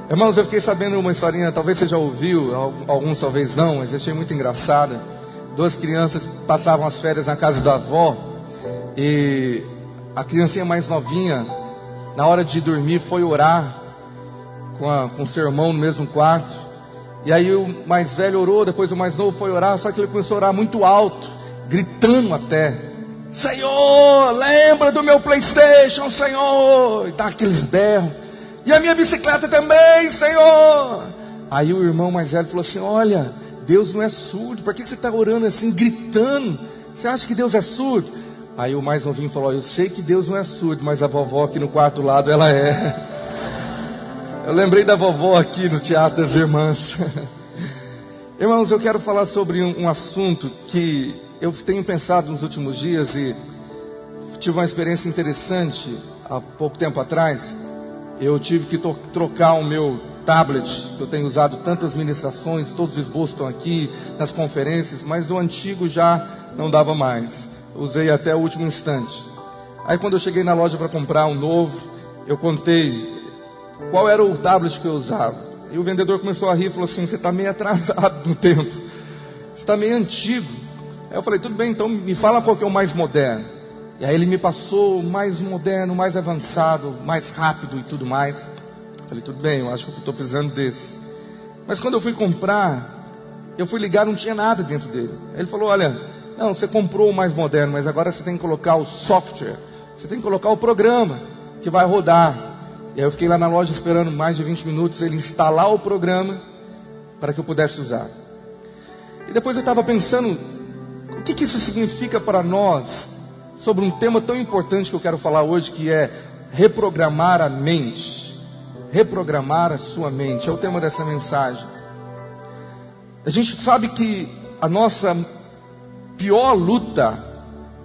Irmãos, eu fiquei sabendo uma historinha, talvez você já ouviu, alguns talvez não, mas eu achei muito engraçada. Duas crianças passavam as férias na casa da avó, e a criancinha mais novinha, na hora de dormir, foi orar com o seu irmão no mesmo quarto. E aí o mais velho orou, depois o mais novo foi orar, só que ele começou a orar muito alto, gritando até: Senhor, lembra do meu PlayStation, Senhor! E dá aqueles berros. E a minha bicicleta também, Senhor! Aí o irmão mais velho falou assim: olha, Deus não é surdo, por que você está orando assim, gritando? Você acha que Deus é surdo? Aí o mais novinho falou: eu sei que Deus não é surdo, mas a vovó aqui no quarto lado, ela é. Eu lembrei da vovó aqui no Teatro das Irmãs. Irmãos, eu quero falar sobre um assunto que eu tenho pensado nos últimos dias e tive uma experiência interessante há pouco tempo atrás. Eu tive que trocar o meu tablet, que eu tenho usado tantas ministrações, todos os esboços estão aqui, nas conferências, mas o antigo já não dava mais. Usei até o último instante. Aí quando eu cheguei na loja para comprar um novo, eu contei qual era o tablet que eu usava. E o vendedor começou a rir e falou assim: você está meio atrasado no tempo, você está meio antigo. Aí eu falei: tudo bem, então me fala qual que é o mais moderno. E aí ele me passou o mais moderno, mais avançado, mais rápido e tudo mais. Eu falei: tudo bem, eu acho que eu estou precisando desse. Mas quando eu fui comprar, eu fui ligar, não tinha nada dentro dele. Aí ele falou: olha, não, você comprou o mais moderno, mas agora você tem que colocar o software, você tem que colocar o programa que vai rodar. E aí eu fiquei lá na loja esperando mais de 20 minutos ele instalar o programa para que eu pudesse usar. E depois eu estava pensando, o que isso significa para nós, sobre um tema tão importante que eu quero falar hoje, que é reprogramar a mente. Reprogramar a sua mente, é o tema dessa mensagem. A gente sabe que a nossa pior luta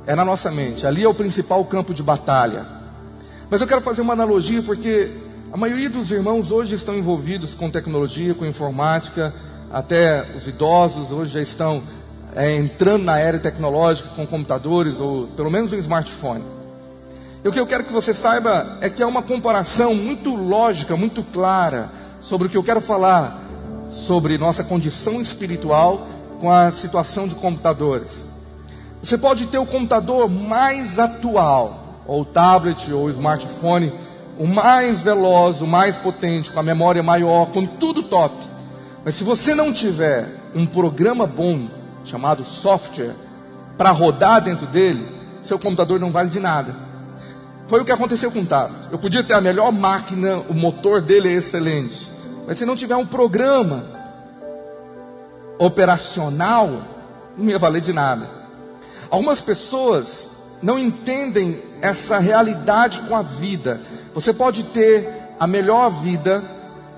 é na nossa mente, ali é o principal campo de batalha. Mas eu quero fazer uma analogia, porque a maioria dos irmãos hoje estão envolvidos com tecnologia, com informática, até os idosos hoje já estão entrando na era tecnológica com computadores, ou pelo menos um smartphone. E o que eu quero que você saiba é que há uma comparação muito lógica, muito clara, sobre o que eu quero falar, sobre nossa condição espiritual com a situação de computadores. Você pode ter o computador mais atual, ou o tablet, ou o smartphone, o mais veloz, o mais potente, com a memória maior, com tudo top. Mas se você não tiver um programa bom, chamado software, para rodar dentro dele, seu computador não vale de nada. Foi o que aconteceu com o tablet. Eu podia ter a melhor máquina, o motor dele é excelente, mas se não tiver um programa operacional, não ia valer de nada. Algumas pessoas não entendem essa realidade com a vida. Você pode ter a melhor vida,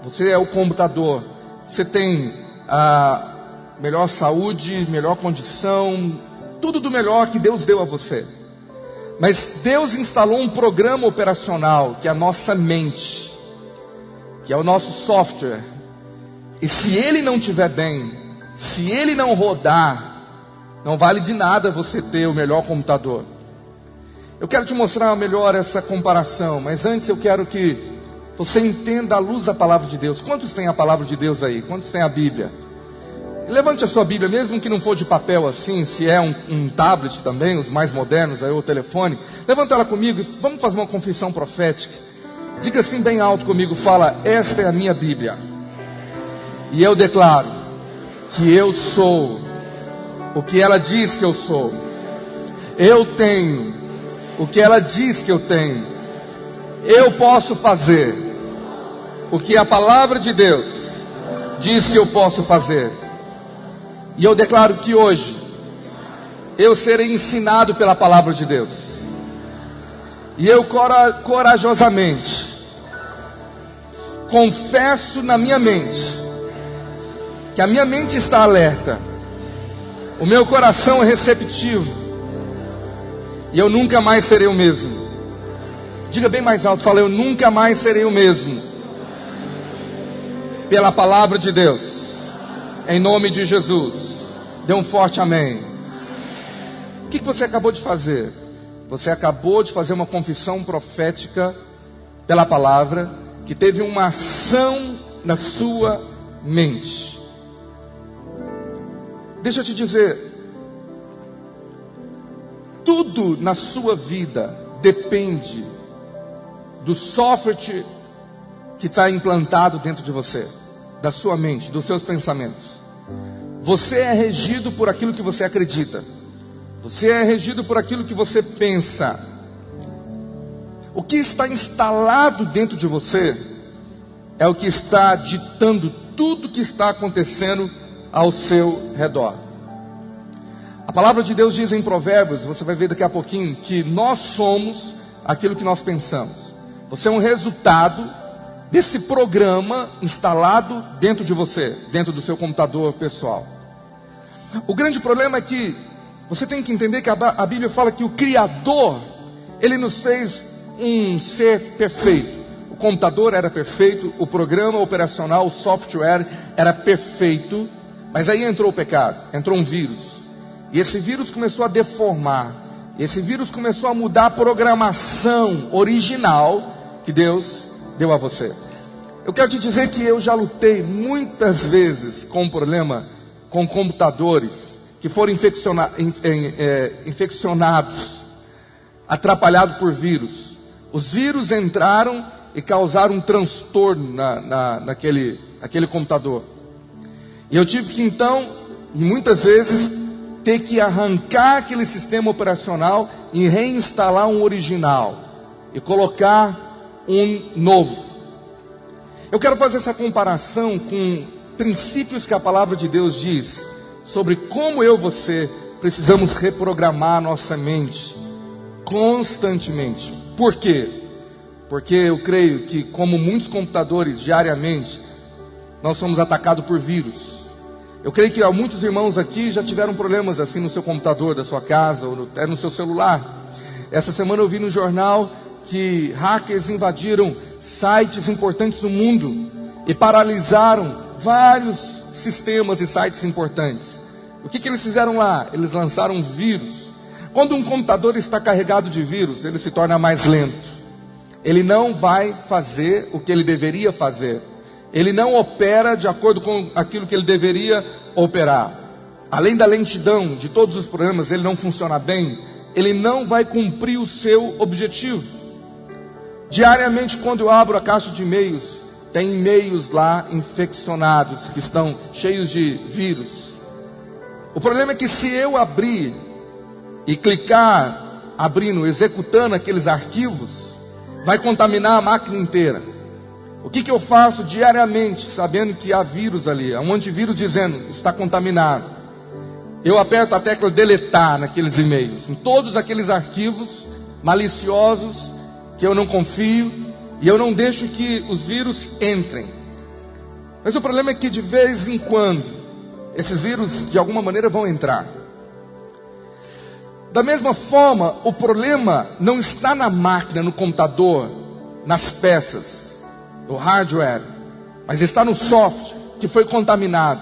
você é o computador, você tem a melhor saúde, melhor condição, tudo do melhor que Deus deu a você. Mas Deus instalou um programa operacional, que é a nossa mente, que é o nosso software. E se ele não estiver bem, se ele não rodar, não vale de nada você ter o melhor computador. Eu quero te mostrar melhor essa comparação, mas antes eu quero que você entenda à luz da palavra de Deus. Quantos têm a palavra de Deus aí? Quantos têm a Bíblia? Levante a sua Bíblia, mesmo que não for de papel assim, se é um tablet também, os mais modernos, aí o telefone. Levanta ela comigo e vamos fazer uma confissão profética. Diga assim bem alto comigo, fala: esta é a minha Bíblia. E eu declaro que eu sou o que ela diz que eu sou. Eu tenho o que ela diz que eu tenho. Eu posso fazer o que a palavra de Deus diz que eu posso fazer. E eu declaro que hoje eu serei ensinado pela palavra de Deus. E eu corajosamente confesso na minha mente que a minha mente está alerta, o meu coração é receptivo, e eu nunca mais serei o mesmo. Diga bem mais alto, fala: eu nunca mais serei o mesmo. Pela palavra de Deus, em nome de Jesus. Dê um forte amém. O que você acabou de fazer? Você acabou de fazer uma confissão profética pela palavra, que teve uma ação na sua mente. Deixa eu te dizer, tudo na sua vida depende do software que está implantado dentro de você, da sua mente, dos seus pensamentos. Você é regido por aquilo que você acredita. Você é regido por aquilo que você pensa. O que está instalado dentro de você é o que está ditando tudo que está acontecendo ao seu redor. A palavra de Deus diz em Provérbios, você vai ver daqui a pouquinho, que nós somos aquilo que nós pensamos. Você é um resultado desse programa instalado dentro de você, dentro do seu computador pessoal. O grande problema é que você tem que entender que a Bíblia fala que o Criador, Ele nos fez um ser perfeito. O computador era perfeito, o programa operacional, o software era perfeito, mas aí entrou o pecado, entrou um vírus. E esse vírus começou a deformar, esse vírus começou a mudar a programação original que Deus deu a você. Eu quero te dizer que eu já lutei muitas vezes com um problema com computadores que foram infeccionados, atrapalhados por vírus. Os vírus entraram e causaram um transtorno naquele computador. E eu tive que então, e muitas vezes, ter que arrancar aquele sistema operacional e reinstalar um original e colocar um novo. Eu quero fazer essa comparação com princípios que a palavra de Deus diz sobre como eu e você precisamos reprogramar a nossa mente constantemente. Por quê? Porque eu creio que, como muitos computadores diariamente, nós somos atacados por vírus. Eu creio que muitos irmãos aqui já tiveram problemas assim no seu computador, da sua casa, ou até no seu celular. Essa semana eu vi no jornal que hackers invadiram sites importantes no mundo e paralisaram vários sistemas e sites importantes. O que eles fizeram lá? Eles lançaram um vírus. Quando um computador está carregado de vírus, ele se torna mais lento. Ele não vai fazer o que ele deveria fazer. Ele não opera de acordo com aquilo que ele deveria operar. Além da lentidão de todos os programas, ele não funciona bem. Ele não vai cumprir o seu objetivo. Diariamente, quando eu abro a caixa de e-mails, tem e-mails lá infeccionados, que estão cheios de vírus. O problema é que se eu abrir e clicar, abrindo, executando aqueles arquivos, vai contaminar a máquina inteira. O que eu faço diariamente, sabendo que há vírus ali, há um antivírus dizendo, está contaminado. Eu aperto a tecla deletar naqueles e-mails, em todos aqueles arquivos maliciosos, que eu não confio, e eu não deixo que os vírus entrem. Mas o problema é que de vez em quando, esses vírus de alguma maneira vão entrar. Da mesma forma, o problema não está na máquina, no computador, nas peças, no hardware, mas está no software que foi contaminado.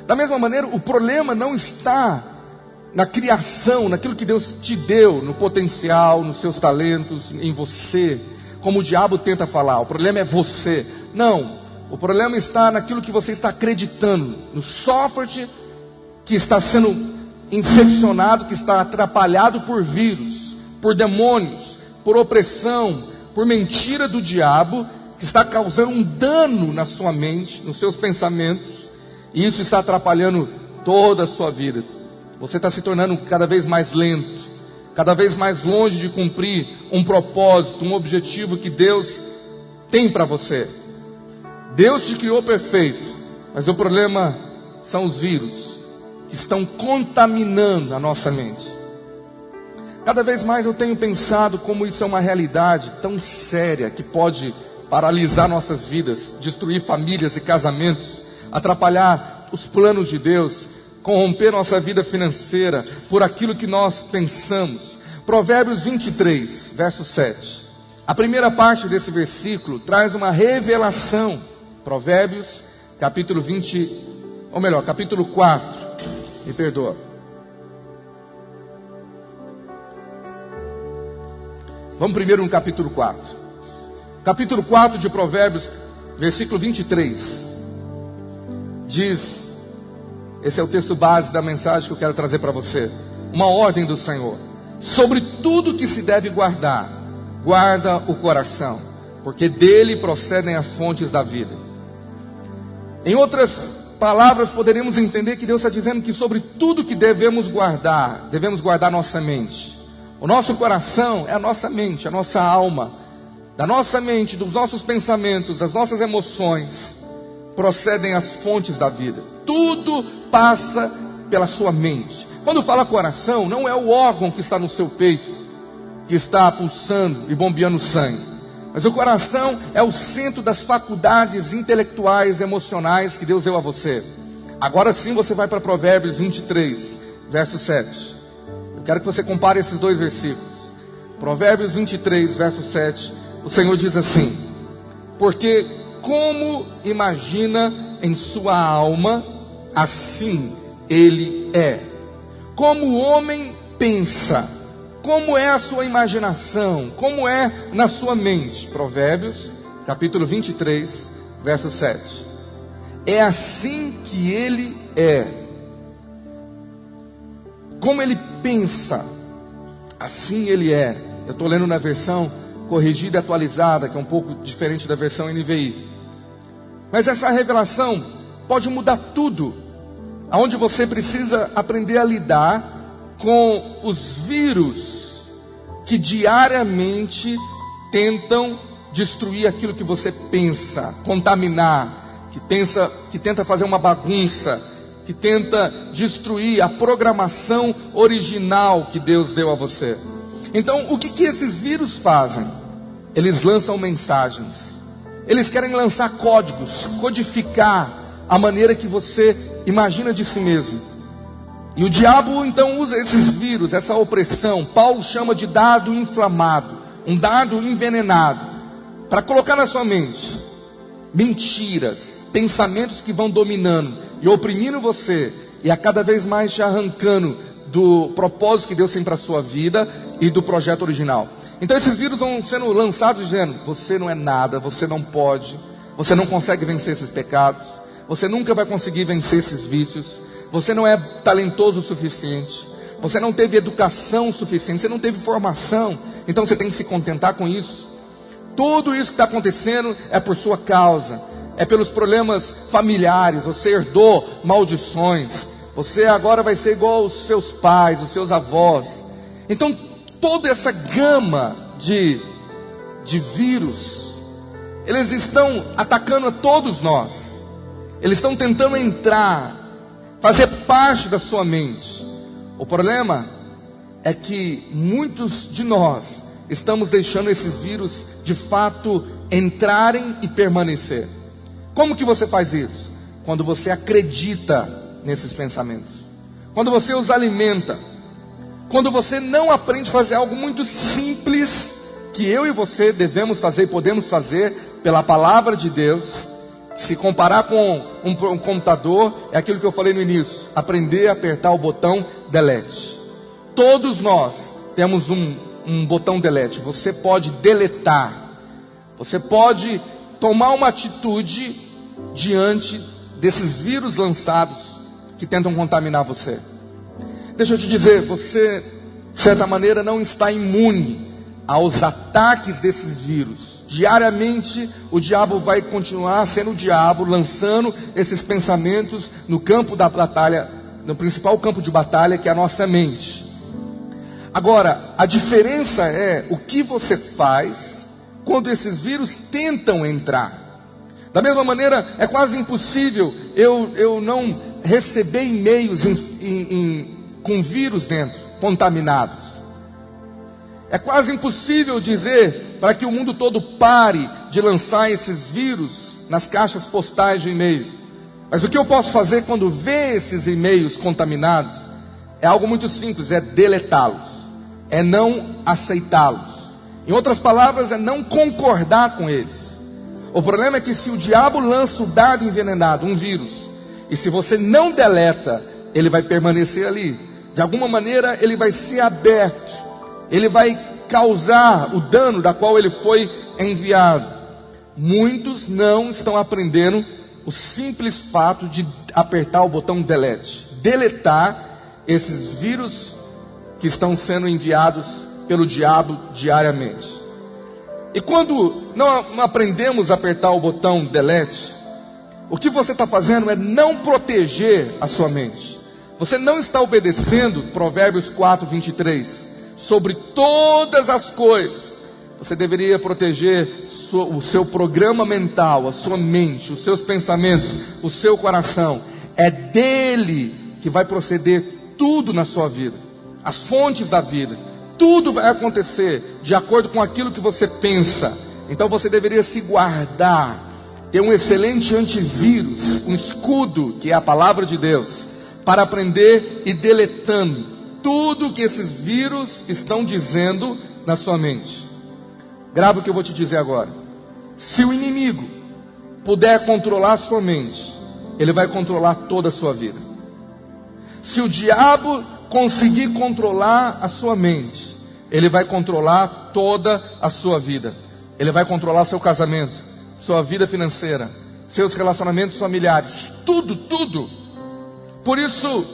Da mesma maneira, o problema não está na criação, naquilo que Deus te deu, no potencial, nos seus talentos, em você, como o diabo tenta falar. O problema é você. Não, o problema está naquilo que você está acreditando, no software que está sendo infeccionado, que está atrapalhado por vírus, por demônios, por opressão, por mentira do diabo, que está causando um dano na sua mente, nos seus pensamentos, e isso está atrapalhando toda a sua vida. Você está se tornando cada vez mais lento, cada vez mais longe de cumprir um propósito, um objetivo que Deus tem para você. Deus te criou perfeito, mas o problema são os vírus que estão contaminando a nossa mente. Cada vez mais eu tenho pensado como isso é uma realidade tão séria que pode paralisar nossas vidas, destruir famílias e casamentos, atrapalhar os planos de Deus, corromper nossa vida financeira por aquilo que nós pensamos. Provérbios 23, verso 7. A primeira parte desse versículo traz uma revelação. Provérbios, capítulo 4. Me perdoa. Vamos primeiro no capítulo 4. Capítulo 4 de Provérbios versículo 23, diz, esse é o texto base da mensagem que eu quero trazer para você, uma ordem do Senhor: sobre tudo que se deve guardar, guarda o coração, porque dele procedem as fontes da vida. Em outras palavras, poderíamos entender que Deus está dizendo que sobre tudo que devemos guardar nossa mente. O nosso coração é a nossa mente, a nossa alma. Da nossa mente, dos nossos pensamentos, das nossas emoções, procedem as fontes da vida. Tudo passa pela sua mente. Quando fala coração, não é o órgão que está no seu peito, que está pulsando e bombeando sangue, mas o coração é o centro das faculdades intelectuais, emocionais que Deus deu a você. Agora sim você vai para Provérbios 23, verso 7. Eu quero que você compare esses dois versículos. Provérbios 23, verso 7. O Senhor diz assim: porque como imagina em sua alma, assim ele é. Como o homem pensa, como é a sua imaginação, como é na sua mente. Provérbios, capítulo 23, verso 7. É assim que ele é. Como ele pensa, assim ele é. Eu estou lendo na versão corrigida e atualizada, que é um pouco diferente da versão NVI. Mas essa revelação pode mudar tudo, aonde você precisa aprender a lidar com os vírus que diariamente tentam destruir aquilo que você pensa, contaminar, que tenta fazer uma bagunça, que tenta destruir a programação original que Deus deu a você. Então, o que esses vírus fazem? Eles lançam mensagens. Eles querem lançar códigos, codificar a maneira que você imagina de si mesmo. E o diabo então usa esses vírus, essa opressão. Paulo chama de dardo inflamado, um dardo envenenado, para colocar na sua mente mentiras, pensamentos que vão dominando e oprimindo você, e a cada vez mais te arrancando do propósito que Deus tem para a sua vida e do projeto original. Então esses vírus vão sendo lançados dizendo: você não é nada, você não pode, você não consegue vencer esses pecados, você nunca vai conseguir vencer esses vícios, você não é talentoso o suficiente, você não teve educação suficiente, você não teve formação, então você tem que se contentar com isso. Tudo isso que está acontecendo é por sua causa, é pelos problemas familiares, você herdou maldições, você agora vai ser igual aos seus pais, os seus avós. Então toda essa gama de vírus, eles estão atacando a todos nós. Eles estão tentando entrar, fazer parte da sua mente. O problema é que muitos de nós estamos deixando esses vírus de fato entrarem e permanecer. Como que você faz isso? Quando você acredita nesses pensamentos, quando você os alimenta, quando você não aprende a fazer algo muito simples, que eu e você devemos fazer e podemos fazer pela palavra de Deus. Se comparar com um computador, é aquilo que eu falei no início: aprender a apertar o botão delete. Todos nós temos um botão delete. Você pode deletar, você pode tomar uma atitude diante desses vírus lançados que tentam contaminar você. Deixa eu te dizer, você de certa maneira não está imune aos ataques desses vírus. Diariamente o diabo vai continuar sendo o diabo, lançando esses pensamentos no campo da batalha, no principal campo de batalha, que é a nossa mente. Agora, a diferença é o que você faz quando esses vírus tentam entrar. Da mesma maneira, é quase impossível eu não receber e-mails com vírus dentro, contaminados. É quase impossível dizer para que o mundo todo pare de lançar esses vírus nas caixas postais de e-mail. Mas o que eu posso fazer quando vê esses e-mails contaminados é algo muito simples: é deletá-los, é não aceitá-los. Em outras palavras, é não concordar com eles. O problema é que se o diabo lança o dardo envenenado, um vírus, e se você não deleta, ele vai permanecer ali. De alguma maneira ele vai ser aberto, ele vai causar o dano da qual ele foi enviado. muitos não estão aprendendo o simples fato de apertar o botão delete, deletar esses vírus que estão sendo enviados pelo diabo diariamente. E quando não aprendemos a apertar o botão delete, o que você está fazendo é não proteger a sua mente. Você não está obedecendo Provérbios 4:23. Sobre todas as coisas, você deveria proteger o seu programa mental, a sua mente, os seus pensamentos, o seu coração. É dele que vai proceder tudo na sua vida. As fontes da vida. Tudo vai acontecer de acordo com aquilo que você pensa. Então você deveria se guardar, ter um excelente antivírus, um escudo, que é a palavra de Deus, para aprender e deletando tudo que esses vírus estão dizendo na sua mente. Grava o que eu vou te dizer agora. Se o inimigo puder controlar a sua mente, ele vai controlar toda a sua vida. Se o diabo conseguir controlar a sua mente, ele vai controlar toda a sua vida. Ele vai controlar seu casamento, sua vida financeira, seus relacionamentos familiares, tudo. Por isso,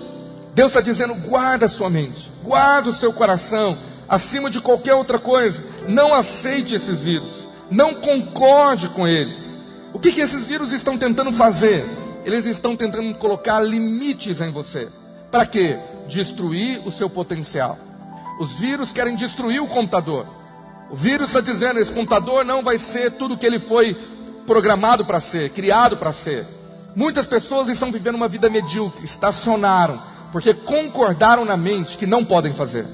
Deus está dizendo: guarda a sua mente, guarda o seu coração, acima de qualquer outra coisa. Não aceite esses vírus, não concorde com eles. O que esses vírus estão tentando fazer? Eles estão tentando colocar limites em você. Para quê? Destruir o seu potencial. Os vírus querem destruir o computador. O vírus está dizendo: esse computador não vai ser tudo o que ele foi programado para ser, criado para ser. Muitas pessoas estão vivendo uma vida medíocre, estacionaram, porque concordaram na mente que não podem fazer,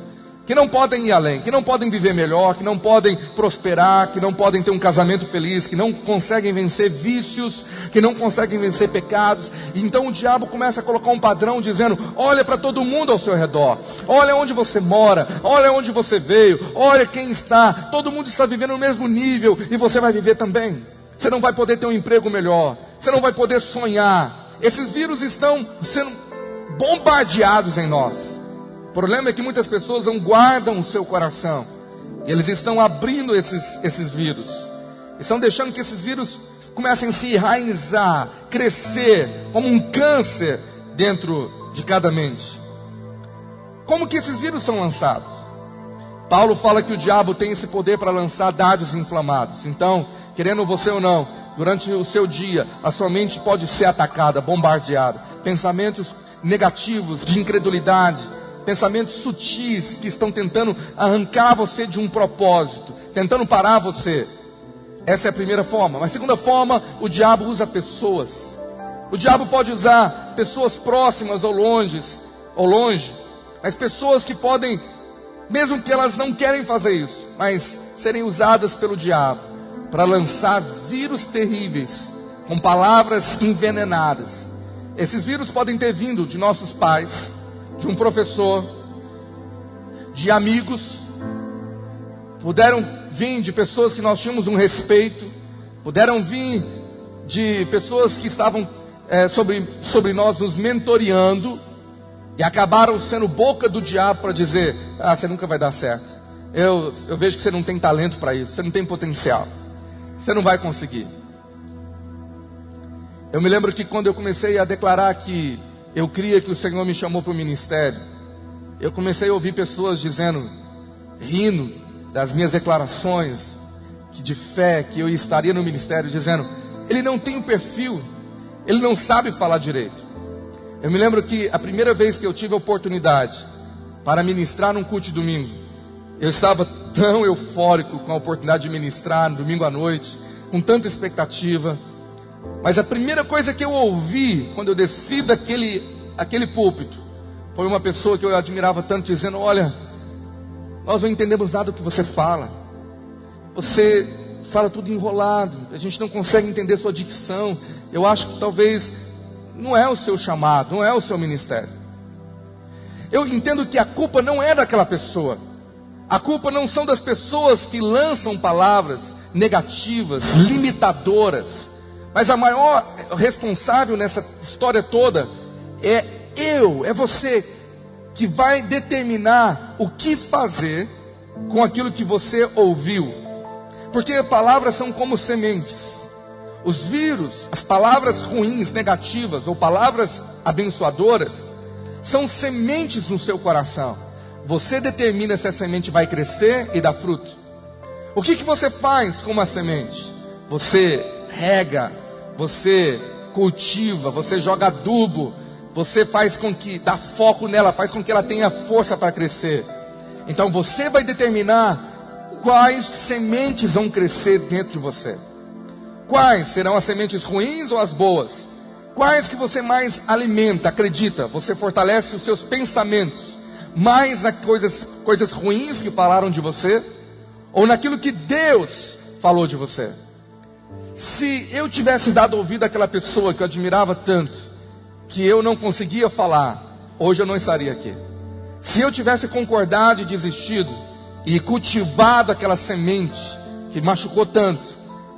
que não podem ir além, que não podem viver melhor, que não podem prosperar, que não podem ter um casamento feliz, que não conseguem vencer vícios, que não conseguem vencer pecados. Então o diabo começa a colocar um padrão dizendo: olha para todo mundo ao seu redor, olha onde você mora, olha onde você veio, olha quem está, todo mundo está vivendo no mesmo nível e você vai viver também. Você não vai poder ter um emprego melhor, você não vai poder sonhar. Esses vírus estão sendo bombardeados em nós. O problema é que muitas pessoas não guardam o seu coração. E eles estão abrindo esses vírus. Estão deixando que esses vírus comecem a se enraizar, crescer como um câncer dentro de cada mente. Como que esses vírus são lançados? Paulo fala que o diabo tem esse poder para lançar dardos inflamados. Então, querendo você ou não, durante o seu dia, a sua mente pode ser atacada, bombardeada. Pensamentos negativos, de incredulidade, pensamentos sutis que estão tentando arrancar você de um propósito, tentando parar você. Essa é a primeira forma. Mas a segunda forma, o diabo usa pessoas. O diabo pode usar pessoas próximas ou longe, mas pessoas que podem, mesmo que elas não querem fazer isso, mas serem usadas pelo diabo para lançar vírus terríveis, com palavras envenenadas. Esses vírus podem ter vindo de nossos pais, de um professor, de amigos, puderam vir de pessoas que nós tínhamos um respeito, puderam vir de pessoas que estavam sobre nós nos mentoreando, e acabaram sendo boca do diabo para dizer: ah, você nunca vai dar certo, eu vejo que você não tem talento para isso, você não tem potencial, você não vai conseguir. Eu me lembro que quando eu comecei a declarar que eu cria que o Senhor me chamou para o ministério, eu comecei a ouvir pessoas dizendo, rindo das minhas declarações de fé, que eu estaria no ministério, dizendo: ele não tem o perfil, ele não sabe falar direito. Eu me lembro que a primeira vez que eu tive a oportunidade para ministrar num culto de domingo, eu estava tão eufórico com a oportunidade de ministrar no domingo à noite, com tanta expectativa. Mas a primeira coisa que eu ouvi quando eu desci daquele púlpito foi uma pessoa que eu admirava tanto dizendo: olha, nós não entendemos nada do que você fala. Você fala tudo enrolado, a gente não consegue entender sua dicção. Eu acho que talvez não é o seu chamado, não é o seu ministério. Eu entendo que a culpa não é daquela pessoa. A culpa não são das pessoas que lançam palavras negativas, limitadoras. Mas a maior responsável nessa história toda é você, que vai determinar o que fazer com aquilo que você ouviu. Porque palavras são como sementes. Os vírus, as palavras ruins, negativas ou palavras abençoadoras são sementes no seu coração. Você determina se a semente vai crescer e dar fruto. O que você faz com uma semente? Você rega, você cultiva, você joga adubo, você faz com que, dá foco nela, faz com que ela tenha força para crescer. Então você vai determinar quais sementes vão crescer dentro de você. Quais serão as sementes ruins ou as boas? Quais que você mais alimenta, acredita? Você fortalece os seus pensamentos mais nas coisas ruins que falaram de você, ou naquilo que Deus falou de você? Se eu tivesse dado ouvido àquela pessoa que eu admirava tanto, que eu não conseguia falar, hoje eu não estaria aqui. Se eu tivesse concordado e desistido, e cultivado aquela semente que machucou tanto,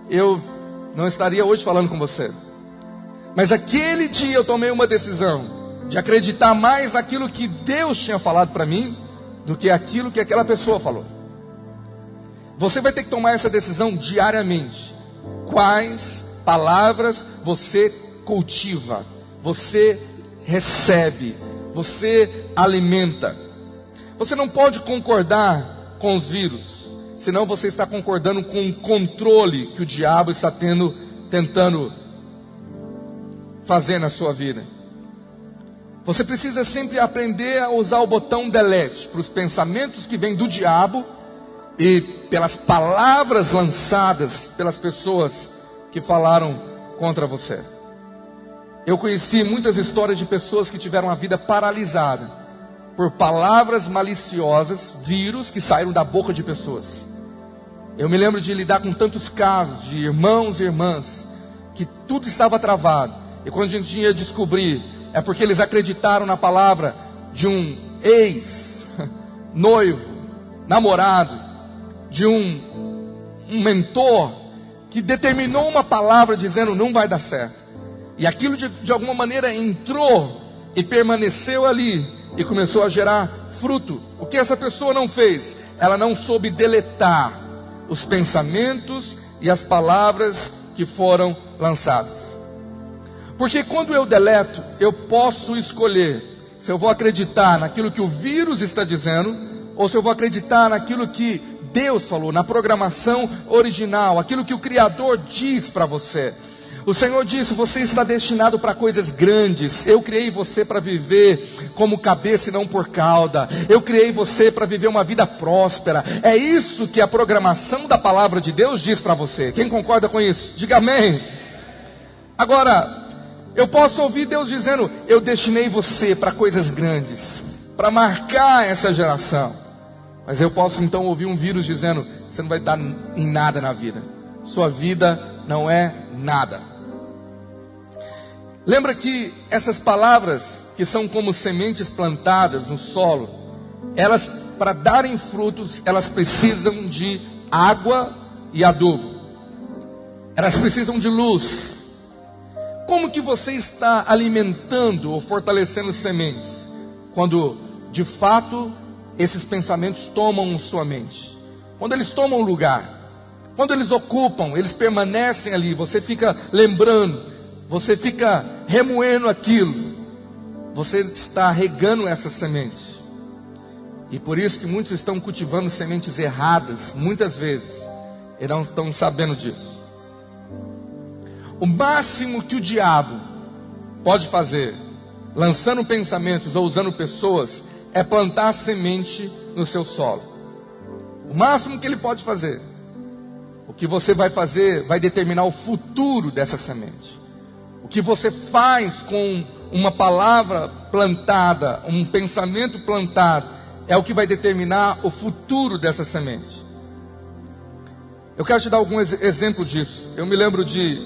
eu não estaria hoje falando com você. Mas aquele dia eu tomei uma decisão de acreditar mais naquilo que Deus tinha falado para mim, do que aquilo que aquela pessoa falou. Você vai ter que tomar essa decisão diariamente. Quais palavras você cultiva, você recebe, você alimenta. Você não pode concordar com os vírus, senão você está concordando com o controle que o diabo está tentando fazer na sua vida. Você precisa sempre aprender a usar o botão delete para os pensamentos que vêm do diabo e pelas palavras lançadas pelas pessoas que falaram contra você. Eu conheci muitas histórias de pessoas que tiveram a vida paralisada por palavras maliciosas, vírus que saíram da boca de pessoas. Eu me lembro de lidar com tantos casos de irmãos e irmãs que tudo estava travado, e quando a gente ia descobrir, é porque eles acreditaram na palavra de um ex, noivo, namorado, de um mentor, que determinou uma palavra dizendo não vai dar certo. E aquilo de alguma maneira entrou e permaneceu ali e começou a gerar fruto. O que essa pessoa não fez? Ela não soube deletar os pensamentos e as palavras que foram lançadas. Porque quando eu deleto, eu posso escolher se eu vou acreditar naquilo que o vírus está dizendo, ou se eu vou acreditar naquilo que Deus falou, na programação original, aquilo que o Criador diz para você. O Senhor disse: você está destinado para coisas grandes. Eu criei você para viver como cabeça e não por cauda. Eu criei você para viver uma vida próspera. É isso que a programação da palavra de Deus diz para você. Quem concorda com isso? Diga amém. Agora, eu posso ouvir Deus dizendo: eu destinei você para coisas grandes, para marcar essa geração. Mas eu posso então ouvir um vírus dizendo: você não vai dar em nada na vida. Sua vida não é nada. Lembra que essas palavras, que são como sementes plantadas no solo, elas, para darem frutos, elas precisam de água e adubo. Elas precisam de luz. Como que você está alimentando ou fortalecendo sementes? Quando, de fato, esses pensamentos tomam sua mente. Quando eles tomam lugar. Quando eles ocupam, eles permanecem ali. Você fica lembrando. Você fica remoendo aquilo. Você está regando essas sementes. E por isso que muitos estão cultivando sementes erradas, muitas vezes, e não estão sabendo disso. O máximo que o diabo pode fazer, lançando pensamentos ou usando pessoas, é plantar semente no seu solo. O máximo que ele pode fazer. O que você vai fazer vai determinar o futuro dessa semente. O que você faz com uma palavra plantada, um pensamento plantado, é o que vai determinar o futuro dessa semente. Eu quero te dar algum exemplo disso. Eu me lembro de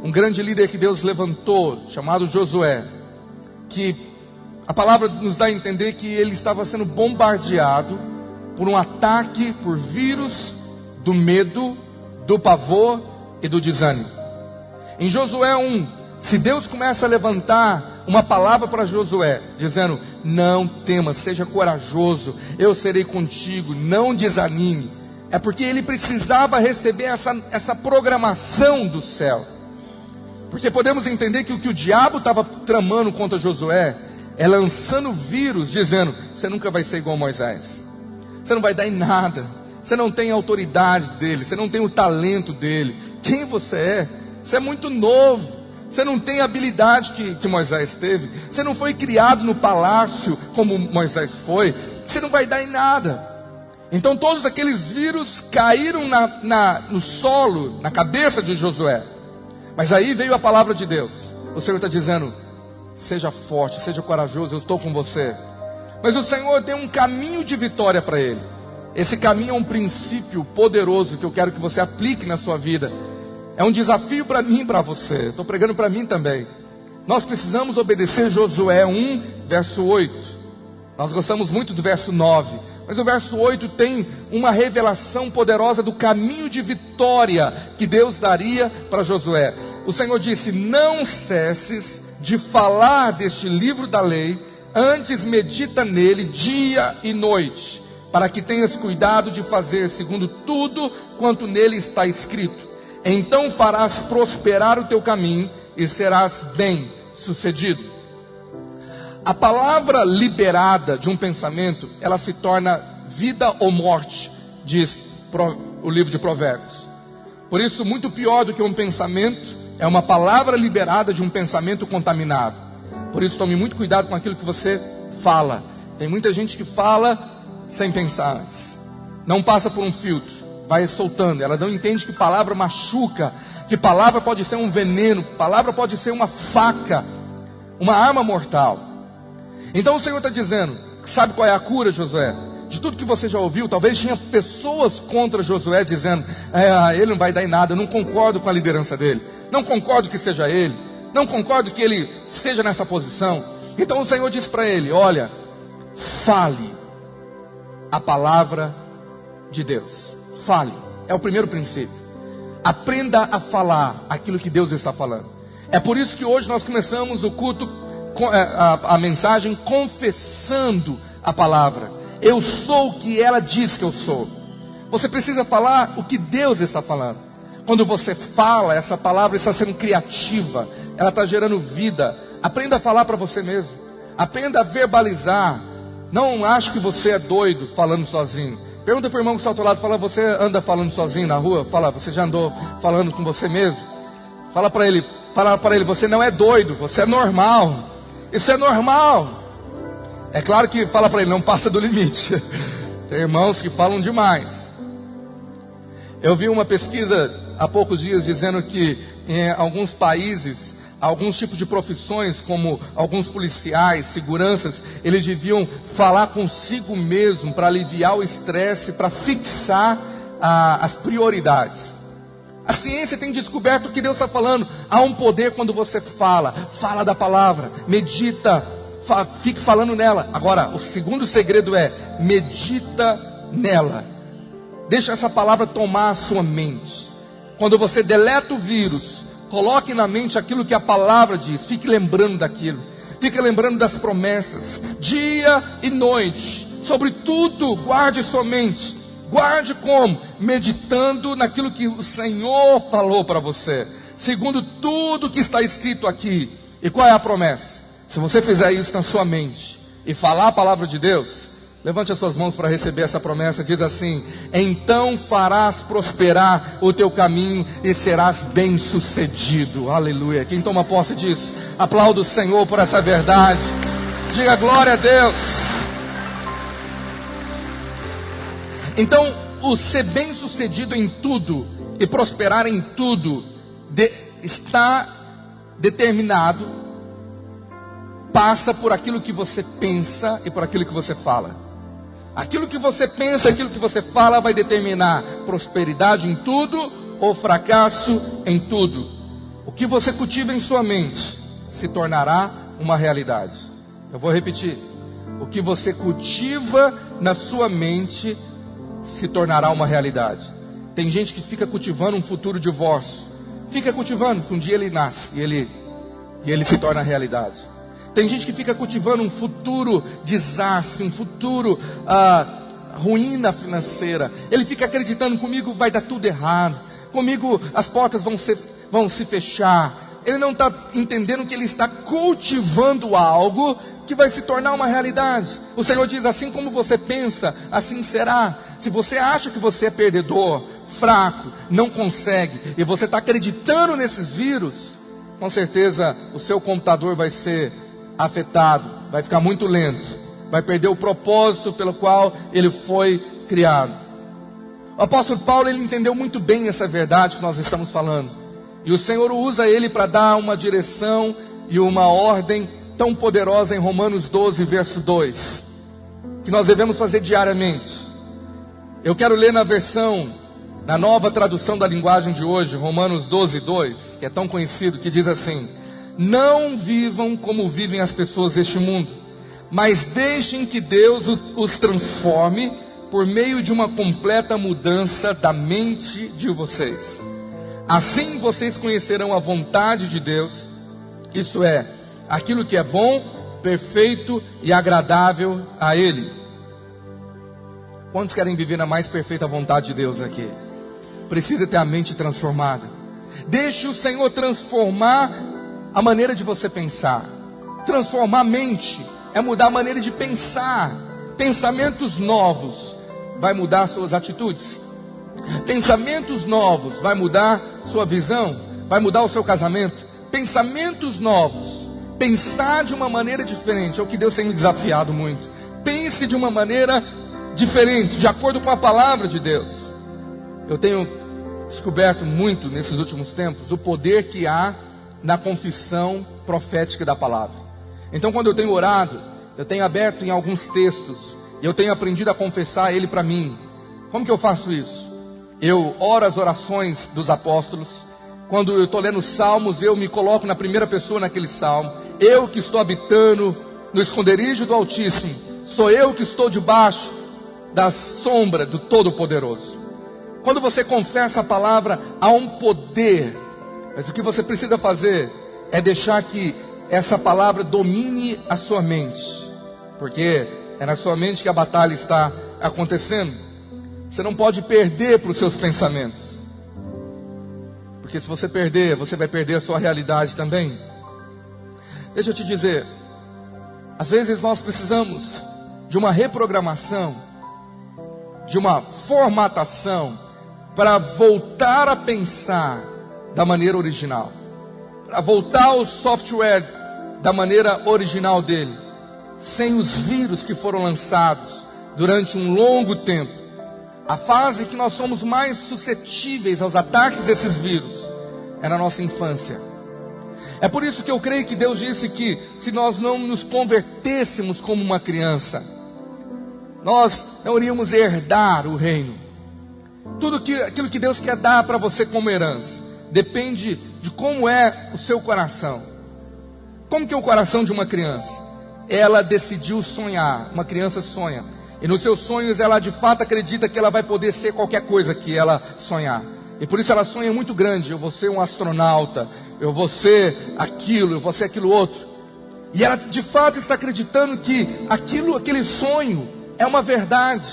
um grande líder que Deus levantou, chamado Josué, que a palavra nos dá a entender que ele estava sendo bombardeado por um ataque, por vírus do medo, do pavor e do desânimo. Em Josué 1, se Deus começa a levantar uma palavra para Josué, dizendo: não temas, seja corajoso, eu serei contigo, não desanime. é porque ele precisava receber essa programação do céu. Porque podemos entender que o que o diabo estava tramando contra Josué é lançando vírus, dizendo: você nunca vai ser igual a Moisés, você não vai dar em nada, você não tem a autoridade dele, você não tem o talento dele. Quem você é? Você é muito novo, você não tem a habilidade que Moisés teve, você não foi criado no palácio como Moisés foi, você não vai dar em nada. Então todos aqueles vírus caíram no solo, na cabeça de Josué. Mas aí veio a palavra de Deus. O Senhor está dizendo: seja forte, seja corajoso, eu estou com você. Mas o Senhor tem um caminho de vitória para ele. Esse caminho é um princípio poderoso que eu quero que você aplique na sua vida. É um desafio para mim e para você. Estou pregando para mim também. Nós precisamos obedecer Josué 1, verso 8. Nós gostamos muito do verso 9, mas o verso 8 tem uma revelação poderosa do caminho de vitória que Deus daria para Josué. O Senhor disse: não cesses de falar deste livro da lei, antes medita nele dia e noite, para que tenhas cuidado de fazer segundo tudo quanto nele está escrito. Então farás prosperar o teu caminho e serás bem sucedido. A palavra liberada de um pensamento, ela se torna vida ou morte, diz o livro de Provérbios. Por isso, muito pior do que um pensamento é uma palavra liberada de um pensamento contaminado. Por isso, tome muito cuidado com aquilo que você fala. Tem muita gente que fala sem pensar antes, não passa por um filtro, vai soltando. Ela não entende que palavra machuca, que palavra pode ser um veneno, palavra pode ser uma faca, uma arma mortal. Então o Senhor está dizendo: sabe qual é a cura, Josué? De tudo que você já ouviu, talvez tinha pessoas contra Josué dizendo: ele não vai dar em nada, eu não concordo com a liderança dele, não concordo que seja ele, não concordo que ele esteja nessa posição. Então o Senhor diz para ele: olha, fale a palavra de Deus, fale, é o primeiro princípio. Aprenda a falar aquilo que Deus está falando. É por isso que hoje nós começamos o culto, a mensagem, confessando a palavra. Eu sou o que ela diz que eu sou. Você precisa falar o que Deus está falando. Quando você fala, essa palavra está sendo criativa, ela está gerando vida. Aprenda a falar para você mesmo, aprenda a verbalizar. Não ache que você é doido falando sozinho. Pergunta para o irmão que está ao teu lado, fala: você anda falando sozinho na rua? Fala: você já andou falando com você mesmo? Fala para ele, você não é doido, você é normal. Isso é normal. É claro que fala para ele: não passa do limite. Tem irmãos que falam demais. Eu vi uma pesquisa há poucos dias dizendo que em alguns países, alguns tipos de profissões, como alguns policiais, seguranças, eles deviam falar consigo mesmo para aliviar o estresse, para fixar as prioridades. A ciência tem descoberto o que Deus está falando. Há um poder quando você fala da palavra, medita, fique falando nela. Agora, o segundo segredo é: medita nela. Deixa essa palavra tomar a sua mente. Quando você deleta o vírus, coloque na mente aquilo que a palavra diz. Fique lembrando daquilo, fique lembrando das promessas, dia e noite. Sobre tudo, guarde sua mente. Guarde como? Meditando naquilo que o Senhor falou para você, segundo tudo que está escrito aqui. E qual é a promessa? Se você fizer isso na sua mente e falar a palavra de Deus, levante as suas mãos para receber essa promessa. Diz assim: então farás prosperar o teu caminho e serás bem sucedido. Aleluia. Quem toma posse disso, aplauda o Senhor por essa verdade. Diga glória a Deus. Então, o ser bem sucedido em tudo e prosperar em tudo está determinado, passa por aquilo que você pensa e por aquilo que você fala. Aquilo que você pensa, aquilo que você fala vai determinar prosperidade em tudo ou fracasso em tudo. O que você cultiva em sua mente se tornará uma realidade. Eu vou repetir: o que você cultiva na sua mente se tornará uma realidade. Tem gente que fica cultivando um futuro divórcio, fica cultivando, que um dia ele nasce e ele se torna realidade. Tem gente que fica cultivando um futuro desastre, um futuro ruína financeira. Ele fica acreditando: comigo vai dar tudo errado, comigo as portas vão se fechar. Ele não está entendendo que ele está cultivando algo que vai se tornar uma realidade. O Senhor diz: assim como você pensa, assim será. Se você acha que você é perdedor, fraco, não consegue, e você está acreditando nesses vírus, com certeza o seu computador vai ser afetado, vai ficar muito lento, vai perder o propósito pelo qual ele foi criado. O apóstolo Paulo, ele entendeu muito bem essa verdade que nós estamos falando, e o Senhor usa ele para dar uma direção e uma ordem tão poderosa em Romanos 12, verso 2, que nós devemos fazer diariamente. Eu quero ler na nova tradução da linguagem de hoje, Romanos 12, 2, que é tão conhecido, que diz assim: não vivam como vivem as pessoas deste mundo, mas deixem que Deus os transforme por meio de uma completa mudança da mente de vocês. Assim vocês conhecerão a vontade de Deus, isto é, aquilo que é bom, perfeito e agradável a Ele. Quantos querem viver na mais perfeita vontade de Deus aqui? Precisa ter a mente transformada. Deixe o Senhor transformar a maneira de você pensar. Transformar a mente é mudar a maneira de pensar. Pensamentos novos vai mudar suas atitudes. Pensamentos novos vai mudar sua visão, vai mudar o seu casamento. Pensamentos novos, pensar de uma maneira diferente, é o que Deus tem me desafiado muito. Pense de uma maneira diferente, de acordo com a palavra de Deus. Eu tenho descoberto muito nesses últimos tempos o poder que há na confissão profética da palavra. Então, quando eu tenho orado, eu tenho aberto em alguns textos, e eu tenho aprendido a confessar ele para mim. Como que eu faço isso? Eu oro as orações dos apóstolos. Quando eu estou lendo salmos, eu me coloco na primeira pessoa naquele salmo. Eu que estou habitando no esconderijo do Altíssimo, sou eu que estou debaixo da sombra do Todo-Poderoso. Quando você confessa a palavra, há um poder. Mas o que você precisa fazer é deixar que essa palavra domine a sua mente, porque é na sua mente que a batalha está acontecendo. Você não pode perder para os seus pensamentos, porque se você perder, você vai perder a sua realidade também. Deixa eu te dizer, às vezes nós precisamos de uma reprogramação, de uma formatação, para voltar a pensar da maneira original, para voltar ao software da maneira original dele, sem os vírus que foram lançados durante um longo tempo. A fase que nós somos mais suscetíveis aos ataques desses vírus é na nossa infância. É por isso que eu creio que Deus disse que se nós não nos convertêssemos como uma criança, nós não iríamos herdar o reino. Aquilo que Deus quer dar para você como herança depende de como é o seu coração. Como que é o coração de uma criança? Ela decidiu sonhar. Uma criança sonha, e nos seus sonhos ela de fato acredita que ela vai poder ser qualquer coisa que ela sonhar. E por isso ela sonha muito grande: eu vou ser um astronauta, eu vou ser aquilo, eu vou ser aquilo outro. E ela de fato está acreditando que aquele sonho é uma verdade.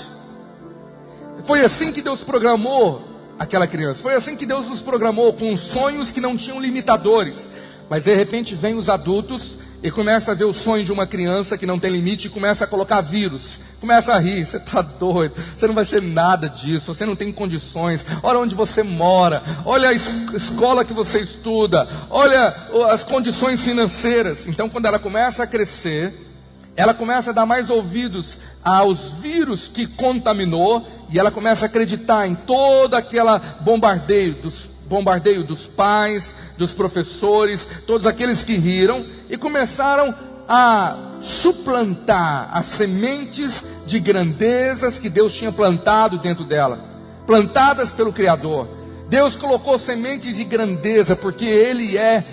Foi assim que Deus programou aquela criança. Foi assim que Deus nos programou, com sonhos que não tinham limitadores. Mas de repente vem os adultos e começa a ver o sonho de uma criança que não tem limite, e começa a colocar vírus, começa a rir: você está doido, você não vai ser nada disso, você não tem condições, olha onde você mora, olha a escola que você estuda, olha as condições financeiras. Então, quando ela começa a crescer, ela começa a dar mais ouvidos aos vírus que contaminou, e ela começa a acreditar em todo aquele bombardeio dos pais, dos professores, todos aqueles que riram, e começaram a suplantar as sementes de grandezas que Deus tinha plantado dentro dela, plantadas pelo Criador. Deus colocou sementes de grandeza, porque Ele é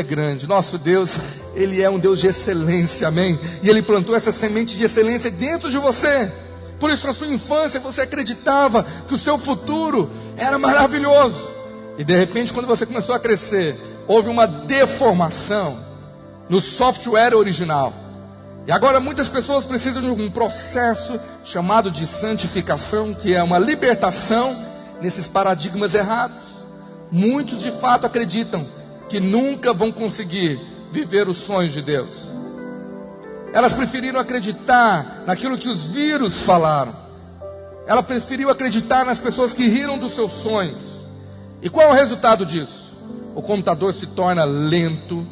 grande. Nosso Deus, Ele é um Deus de excelência, amém? E Ele plantou essa semente de excelência dentro de você. Por isso, na sua infância, você acreditava que o seu futuro era maravilhoso. E de repente, quando você começou a crescer, houve uma deformação no software original. E agora muitas pessoas precisam de um processo chamado de santificação, que é uma libertação nesses paradigmas errados. Muitos de fato acreditam que nunca vão conseguir viver os sonhos de Deus. Elas preferiram acreditar naquilo que os vírus falaram. Ela preferiu acreditar nas pessoas que riram dos seus sonhos. E qual é o resultado disso? O computador se torna lento,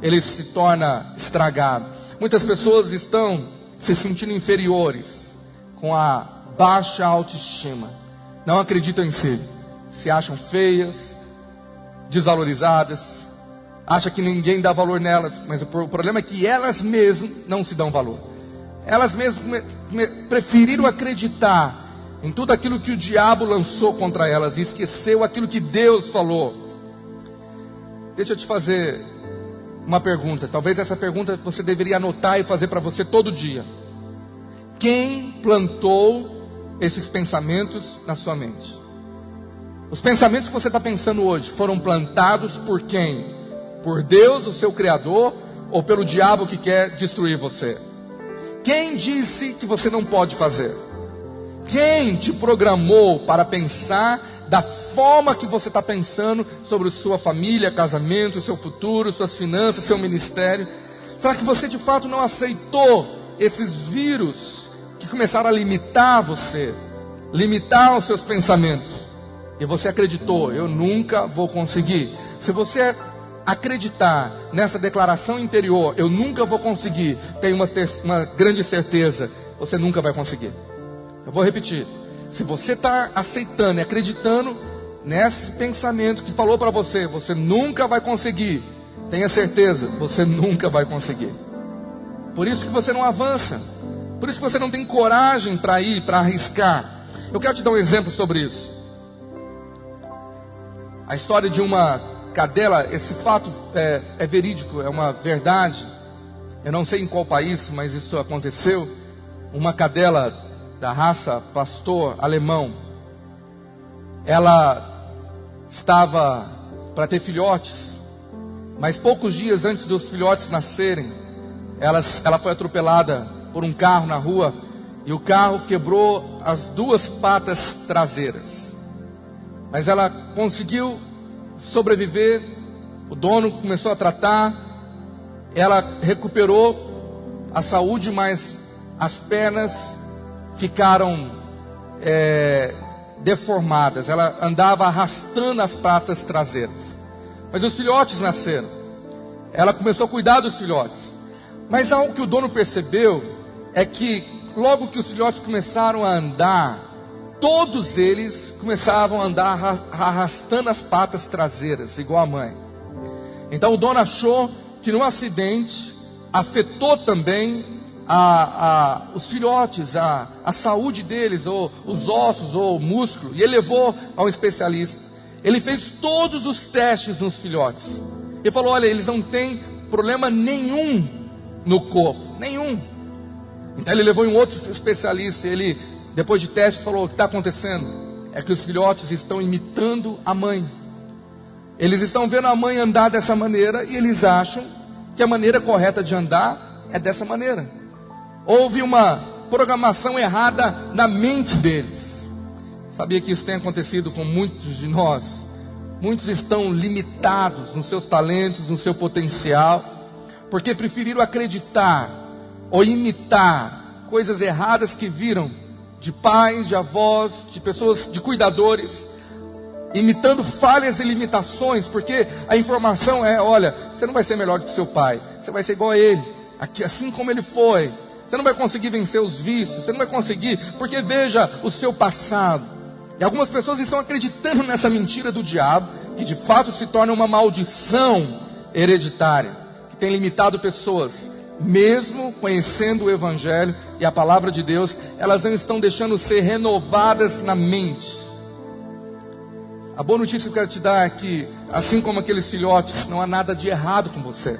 ele se torna estragado. Muitas pessoas estão se sentindo inferiores, com a baixa autoestima. Não acreditam em si, se acham feias, desvalorizadas, acham que ninguém dá valor nelas. Mas o problema é que elas mesmas não se dão valor. Elas mesmas preferiram acreditar em tudo aquilo que o diabo lançou contra elas e esqueceu aquilo que Deus falou. Deixa eu te fazer uma pergunta. Talvez essa pergunta você deveria anotar e fazer para você todo dia. Quem plantou esses pensamentos na sua mente? Os pensamentos que você está pensando hoje foram plantados por quem? Por Deus, o seu Criador, ou pelo diabo que quer destruir você? Quem disse que você não pode fazer? Quem te programou para pensar da forma que você está pensando sobre sua família, casamento, seu futuro, suas finanças, seu ministério? Será que você de fato não aceitou esses vírus que começaram a limitar você, limitar os seus pensamentos? E você acreditou, eu nunca vou conseguir. Se você acreditar nessa declaração interior, eu nunca vou conseguir, tem uma grande certeza, você nunca vai conseguir. Eu vou repetir. Se você está aceitando e acreditando nesse pensamento que falou para você, você nunca vai conseguir, tenha certeza, você nunca vai conseguir. Por isso que você não avança. Por isso que você não tem coragem para ir, para arriscar. Eu quero te dar um exemplo sobre isso. A história de uma cadela, esse fato é verídico, é uma verdade. Eu não sei em qual país, mas isso aconteceu. Uma cadela da raça pastor alemão, ela estava para ter filhotes, mas poucos dias antes dos filhotes nascerem, ela foi atropelada por um carro na rua, e o carro quebrou as duas patas traseiras, mas ela conseguiu sobreviver. O dono começou a tratar, ela recuperou a saúde, mas as pernas ficaram deformadas. Ela andava arrastando as patas traseiras. Mas os filhotes nasceram. Ela começou a cuidar dos filhotes. Mas algo que o dono percebeu é que logo que os filhotes começaram a andar, todos eles começavam a andar arrastando as patas traseiras, igual a mãe. Então o dono achou que no acidente afetou também os filhotes, a saúde deles, ou os ossos, ou o músculo. E ele levou a um especialista. Ele fez todos os testes nos filhotes. Ele falou, olha, eles não têm problema nenhum no corpo, nenhum. Então ele levou um outro especialista. Ele, depois de testes, falou, o que está acontecendo? É que os filhotes estão imitando a mãe. Eles estão vendo a mãe andar dessa maneira, e eles acham que a maneira correta de andar é dessa maneira. Houve uma programação errada na mente deles. Sabia que isso tem acontecido com muitos de nós? Muitos estão limitados nos seus talentos, no seu potencial, porque preferiram acreditar ou imitar coisas erradas que viram de pais, de avós, de pessoas, de cuidadores, imitando falhas e limitações, porque a informação é, olha, você não vai ser melhor do que seu pai, você vai ser igual a ele, assim como ele foi. Você não vai conseguir vencer os vícios, você não vai conseguir, porque veja o seu passado. E algumas pessoas estão acreditando nessa mentira do diabo, que de fato se torna uma maldição hereditária, que tem limitado pessoas, mesmo conhecendo o Evangelho e a palavra de Deus, elas não estão deixando ser renovadas na mente. A boa notícia que eu quero te dar é que, assim como aqueles filhotes, não há nada de errado com você.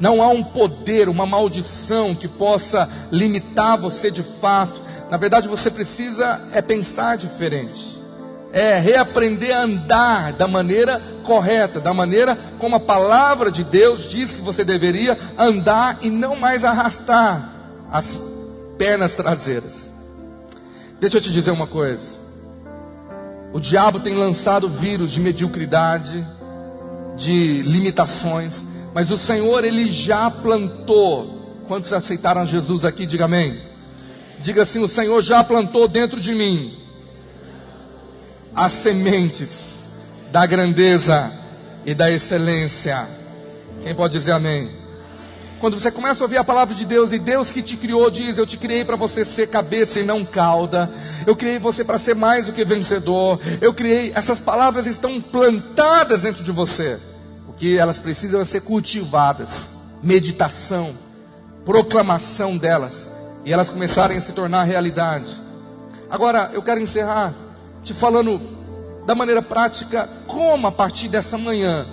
Não há um poder, uma maldição que possa limitar você de fato. Na verdade, você precisa pensar diferente. é reaprender a andar da maneira correta, da maneira como a palavra de Deus diz que você deveria andar e não mais arrastar as pernas traseiras. Deixa eu te dizer uma coisa. O diabo tem lançado vírus de mediocridade, de limitações, mas o Senhor, Ele já plantou. Quantos aceitaram Jesus aqui? Diga amém. Diga assim: o Senhor já plantou dentro de mim as sementes da grandeza e da excelência. Quem pode dizer amém? Quando você começa a ouvir a palavra de Deus, e Deus que te criou diz: eu te criei para você ser cabeça e não cauda, eu criei você para ser mais do que vencedor, eu criei, essas palavras estão plantadas dentro de você. O que elas precisam é ser cultivadas, meditação, proclamação delas, e elas começarem a se tornar realidade. Agora eu quero encerrar te falando da maneira prática, como a partir dessa manhã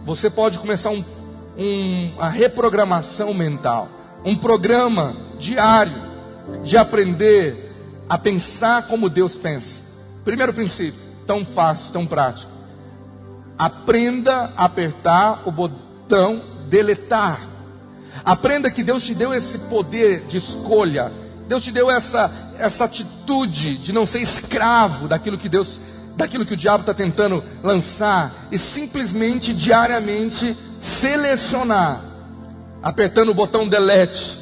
você pode começar uma reprogramação mental, um programa diário de aprender a pensar como Deus pensa. Primeiro princípio, tão fácil, tão prático: aprenda a apertar o botão deletar. Aprenda que Deus te deu esse poder de escolha. Deus te deu essa atitude de não ser escravo daquilo que o diabo está tentando lançar, e simplesmente, diariamente, selecionar, apertando o botão delete,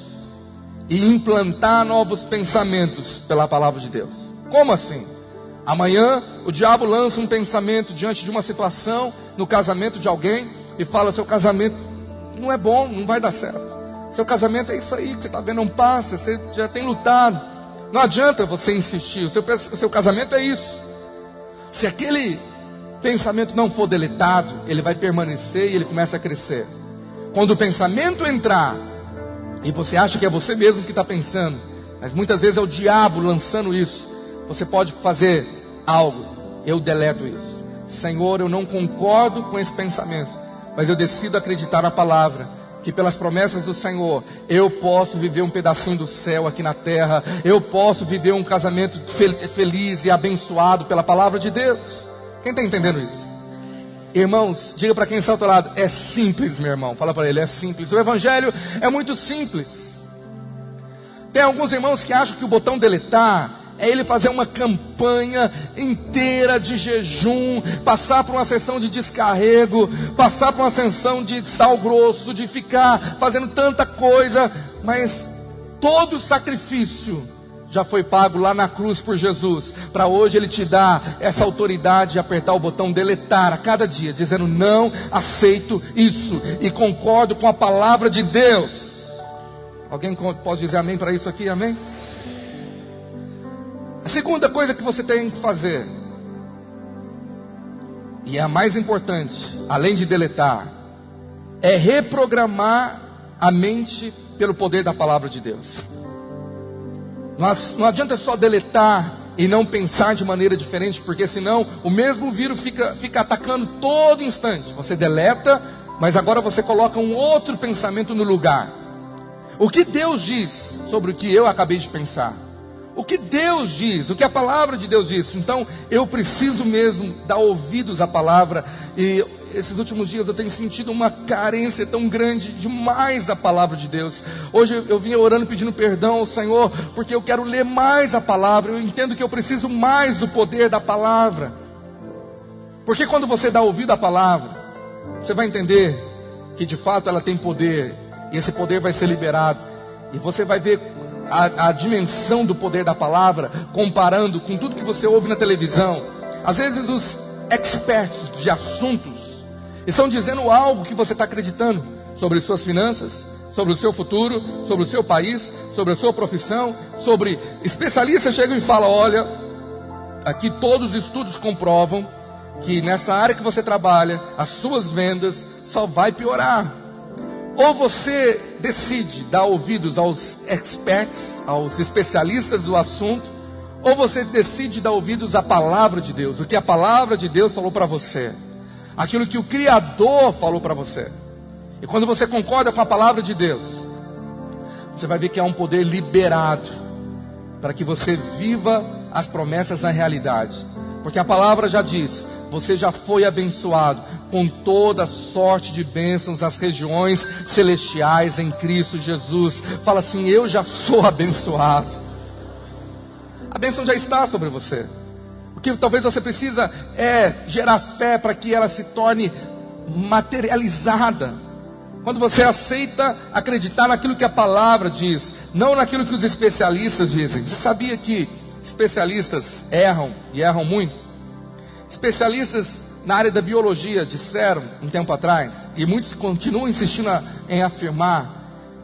e implantar novos pensamentos pela palavra de Deus. Como assim? Amanhã o diabo lança um pensamento diante de uma situação, no casamento de alguém, e fala: seu casamento não é bom, não vai dar certo. Seu casamento é isso aí que você está vendo, não passa, você já tem lutado, não adianta você insistir, o seu casamento é isso. Se aquele pensamento não for deletado, ele vai permanecer e ele começa a crescer. Quando o pensamento entrar, e você acha que é você mesmo que está pensando, mas muitas vezes é o diabo lançando isso, você pode fazer algo: eu deleto isso. Senhor, eu não concordo com esse pensamento, mas eu decido acreditar na palavra, que pelas promessas do Senhor, eu posso viver um pedacinho do céu aqui na terra, eu posso viver um casamento feliz e abençoado pela palavra de Deus. Quem está entendendo isso? Irmãos, diga para quem está ao teu lado: é simples, meu irmão. Fala para ele: é simples. O evangelho é muito simples. Tem alguns irmãos que acham que o botão deletar é ele fazer uma campanha inteira de jejum, passar por uma sessão de descarrego, passar por uma sessão de sal grosso, de ficar fazendo tanta coisa, mas todo o sacrifício já foi pago lá na cruz por Jesus, para hoje Ele te dar essa autoridade de apertar o botão deletar a cada dia, dizendo: não aceito isso, e concordo com a palavra de Deus. Alguém pode dizer amém para isso aqui? Amém? A segunda coisa que você tem que fazer, e é a mais importante, além de deletar, é reprogramar a mente pelo poder da palavra de Deus. Não adianta só deletar e não pensar de maneira diferente, porque senão o mesmo vírus fica atacando todo instante. Você deleta, mas agora você coloca um outro pensamento no lugar. O que Deus diz sobre o que eu acabei de pensar? O que Deus diz, o que a palavra de Deus diz. Então eu preciso mesmo dar ouvidos à palavra. E esses últimos dias eu tenho sentido uma carência tão grande demais da palavra de Deus. Hoje eu vinha orando pedindo perdão ao Senhor, porque eu quero ler mais a palavra. Eu entendo que eu preciso mais do poder da palavra. Porque quando você dá ouvido à palavra, você vai entender que de fato ela tem poder, e esse poder vai ser liberado, e você vai ver a dimensão do poder da palavra, comparando com tudo que você ouve na televisão. Às vezes os experts de assuntos estão dizendo algo que você está acreditando sobre suas finanças, sobre o seu futuro, sobre o seu país, sobre a sua profissão, sobre... Especialistas chegam e falam: olha, aqui todos os estudos comprovam que nessa área que você trabalha, as suas vendas só vai piorar. Ou você decide dar ouvidos aos experts, aos especialistas do assunto, ou você decide dar ouvidos à palavra de Deus, o que a palavra de Deus falou para você, aquilo que o Criador falou para você. E quando você concorda com a palavra de Deus, você vai ver que há um poder liberado para que você viva as promessas na realidade. Porque a palavra já diz: você já foi abençoado com toda sorte de bênçãos nas regiões celestiais em Cristo Jesus. Fala assim: eu já sou abençoado. A bênção já está sobre você. O que talvez você precisa é gerar fé para que ela se torne materializada. Quando você aceita acreditar naquilo que a palavra diz, não naquilo que os especialistas dizem. Você sabia que especialistas erram e erram muito? Especialistas na área da biologia disseram um tempo atrás, e muitos continuam insistindo em afirmar,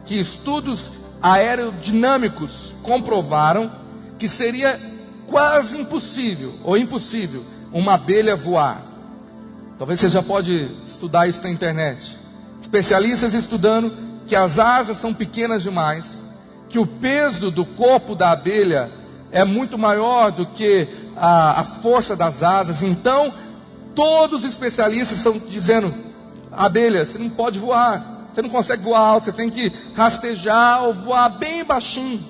que estudos aerodinâmicos comprovaram que seria quase impossível, ou impossível, uma abelha voar. Talvez você já pode estudar isso na internet. Especialistas estudando que as asas são pequenas demais, que o peso do corpo da abelha é muito maior do que a força das asas. Então, todos os especialistas estão dizendo: abelha, você não pode voar, você não consegue voar alto, você tem que rastejar ou voar bem baixinho.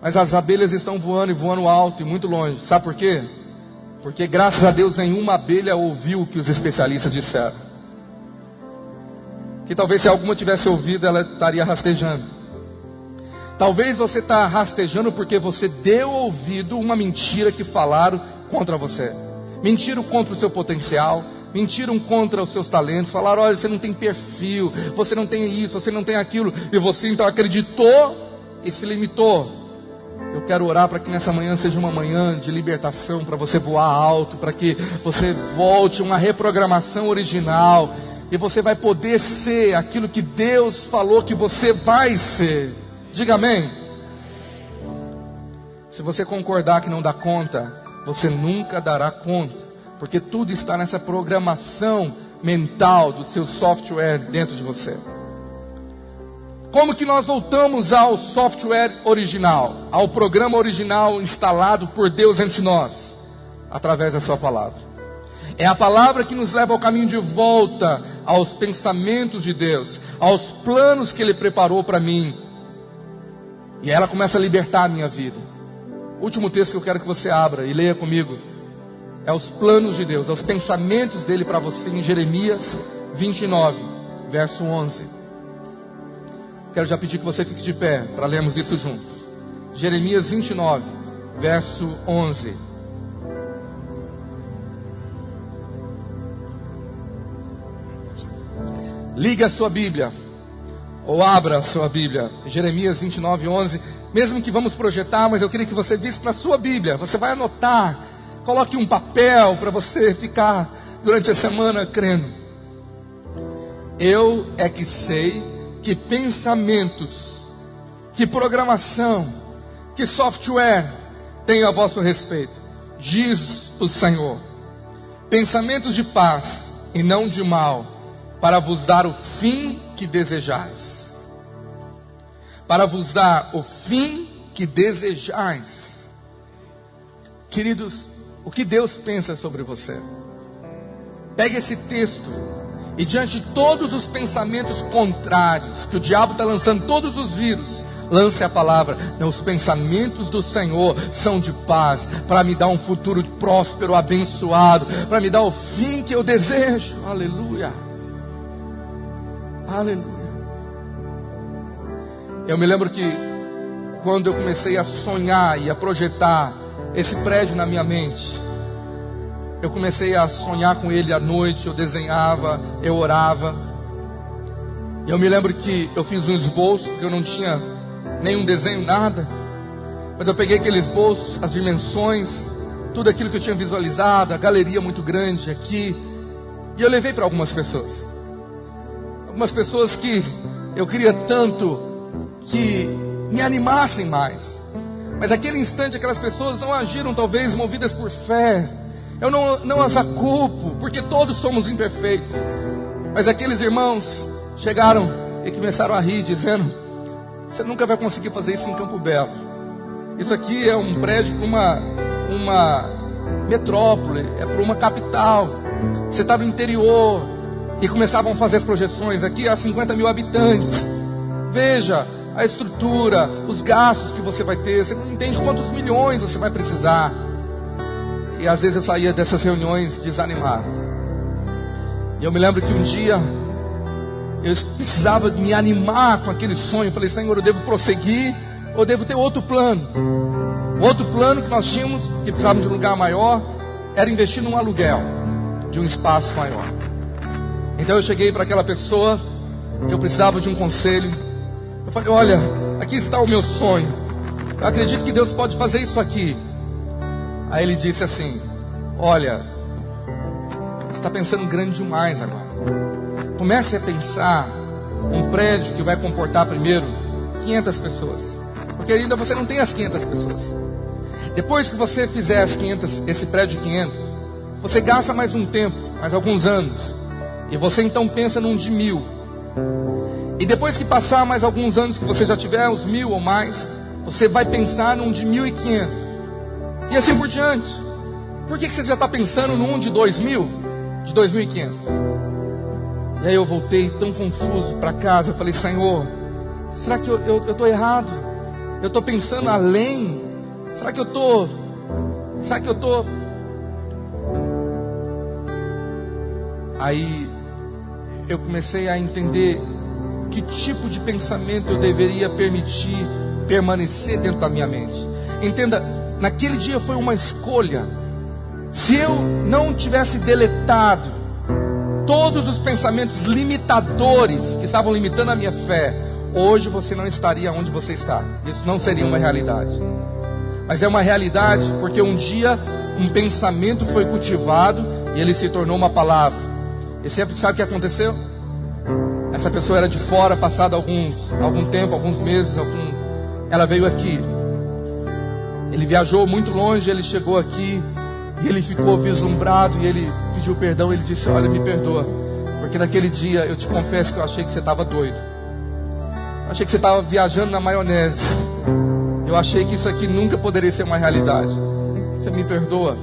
Mas as abelhas estão voando, e voando alto e muito longe. Sabe por quê? Porque graças a Deus nenhuma abelha ouviu o que os especialistas disseram. Que talvez se alguma tivesse ouvido, ela estaria rastejando. Talvez você está rastejando porque você deu ouvido uma mentira que falaram contra você. Mentiram contra o seu potencial, mentiram contra os seus talentos. Falaram: olha, você não tem perfil, você não tem isso, você não tem aquilo. E você então acreditou e se limitou. Eu quero orar para que nessa manhã seja uma manhã de libertação, para você voar alto, para que você volte uma reprogramação original, e você vai poder ser aquilo que Deus falou que você vai ser. Diga amém. Se você concordar que não dá conta, você nunca dará conta, porque tudo está nessa programação mental do seu software dentro de você. Como que nós voltamos ao software original, ao programa original instalado por Deus entre nós? Através da sua palavra. É a palavra que nos leva ao caminho de volta aos pensamentos de Deus, aos planos que Ele preparou para mim. E ela começa a libertar a minha vida. O último texto que eu quero que você abra e leia comigo é os planos de Deus, é os pensamentos dele para você, em Jeremias 29, verso 11. Quero já pedir que você fique de pé para lermos isso juntos. Jeremias 29, verso 11. Ligue a sua Bíblia, ou abra a sua Bíblia. Jeremias 29, 11. Mesmo que vamos projetar, mas eu queria que você visse na sua Bíblia. Você vai anotar, coloque um papel para você ficar durante a semana crendo. Eu é que sei que pensamentos, que programação, que software tenho a vosso respeito, diz o Senhor. Pensamentos de paz e não de mal, para vos dar o fim que desejais. Para vos dar o fim que desejais. Queridos, o que Deus pensa sobre você? Pegue esse texto e diante de todos os pensamentos contrários que o diabo está lançando, todos os vírus, lance a palavra: não, os pensamentos do Senhor são de paz, para me dar um futuro próspero, abençoado, para me dar o fim que eu desejo. Aleluia, aleluia. Eu me lembro que quando eu comecei a sonhar e a projetar esse prédio na minha mente, eu comecei a sonhar com ele à noite. Eu desenhava, eu orava. Eu me lembro que eu fiz um esboço, porque eu não tinha nenhum desenho, nada. Mas eu peguei aquele esboço, as dimensões, tudo aquilo que eu tinha visualizado, a galeria muito grande aqui, e eu levei para algumas pessoas. Algumas pessoas que eu queria tanto que me animassem mais. Mas naquele instante aquelas pessoas não agiram talvez movidas por fé. Eu não as aculpo, porque todos somos imperfeitos. Mas aqueles irmãos chegaram e começaram a rir, dizendo: você nunca vai conseguir fazer isso em Campo Belo. Isso aqui é um prédio para uma metrópole, é para uma capital. Você está no interior. E começavam a fazer as projeções. Aqui há 50 mil habitantes. Veja a estrutura, os gastos que você vai ter. Você não entende quantos milhões você vai precisar. E às vezes eu saía dessas reuniões desanimado. E eu me lembro que um dia eu precisava me animar com aquele sonho. Eu falei: Senhor, eu devo prosseguir ou devo ter outro plano? O outro plano que nós tínhamos, que precisávamos de um lugar maior, era investir num aluguel de um espaço maior. Então eu cheguei para aquela pessoa que eu precisava de um conselho. Eu falei: olha, aqui está o meu sonho, eu acredito que Deus pode fazer isso aqui. Aí ele disse assim: olha, você está pensando grande demais agora. Comece a pensar um prédio que vai comportar primeiro 500 pessoas, porque ainda você não tem as 500 pessoas. Depois que você fizer as 500, esse prédio de 500, você gasta mais um tempo, mais alguns anos, e você então pensa num de 1000. E depois que passar mais alguns anos, que você já tiver os 1000 ou mais, você vai pensar num de 1500. E assim por diante. Por que você já está pensando num de 2000? De 2500? E aí eu voltei tão confuso para casa. Eu falei: Senhor, será que eu estou errado? Eu estou pensando além? Será que eu estou... Aí eu comecei a entender que tipo de pensamento eu deveria permitir permanecer dentro da minha mente. Entenda, naquele dia foi uma escolha. Se eu não tivesse deletado todos os pensamentos limitadores que estavam limitando a minha fé, hoje você não estaria onde você está. Isso não seria uma realidade. Mas é uma realidade porque um dia um pensamento foi cultivado e ele se tornou uma palavra. E sempre sabe o que aconteceu? Essa pessoa era de fora, passado algum tempo, alguns meses, ela veio aqui. Ele viajou muito longe, ele chegou aqui e ele ficou vislumbrado e ele pediu perdão. Ele disse: olha, me perdoa, porque naquele dia eu te confesso que eu achei que você estava doido. Eu achei que você estava viajando na maionese. Eu achei que isso aqui nunca poderia ser uma realidade. Você me perdoa?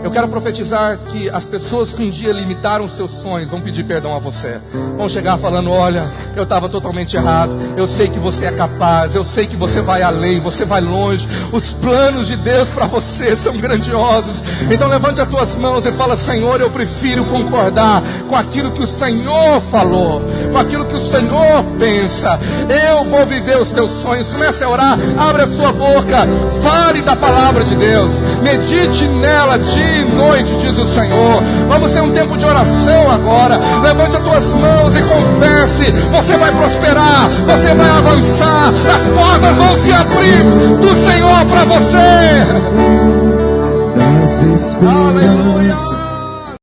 Eu quero profetizar que as pessoas que um dia limitaram seus sonhos vão pedir perdão a você. Vão chegar falando: olha, eu estava totalmente errado. Eu sei que você é capaz. Eu sei que você vai além, você vai longe. Os planos de Deus para você são grandiosos. Então levante as tuas mãos e fala: Senhor, eu prefiro concordar com aquilo que o Senhor falou, com aquilo que o Senhor pensa. Eu vou viver os teus sonhos. Comece a orar, abre a sua boca, fale da palavra de Deus, medite nela dia e noite, diz o Senhor. Vamos ter um tempo de oração agora. Levante as tuas mãos e confesse. Você vai prosperar, você vai avançar, as portas vão se abrir do Senhor para você. Das esperanças. Aleluia.